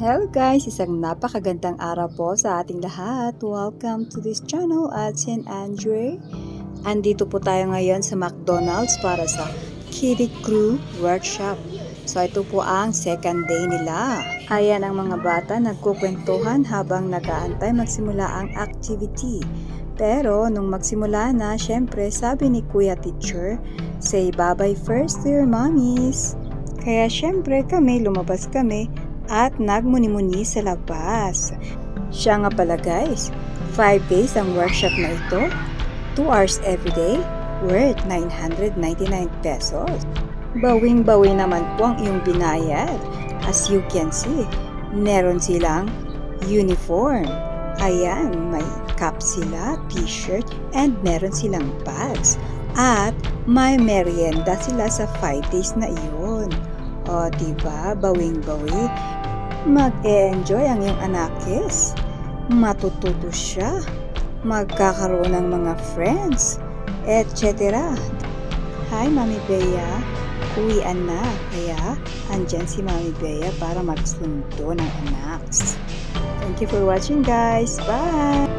Hello guys! Isang napakagandang araw po sa ating lahat. Welcome to this channel at St. Andre. Andito po tayo ngayon sa McDonald's para sa Kiddie Crew Workshop. So ito po ang second day nila. Ayan ang mga bata nagkukwentuhan habang nag-aantay magsimula ang activity. Pero nung magsimula na, syempre sabi ni Kuya Teacher, say bye-bye first to your mommies. Kaya syempre lumabas kami at nagmuni-muni sa labas. Siya nga pala guys, 5 days ang workshop na ito, 2 hours everyday, worth 999 pesos. Bawing-bawi naman po ang iyong binayad. As you can see, meron silang uniform. Ayan, may cap sila, t-shirt, and meron silang bags. At may merienda sila sa 5 days na iyon. O, diba? Bawing-bawi. Mag-e-enjoy ang iyong anakis. Matututo siya. Magkakaroon ng mga friends, etc. Hi, Mami Bea. Uwian na. Kaya, andyan si Mami Bea para magsundo ng anaks. Thank you for watching, guys. Bye!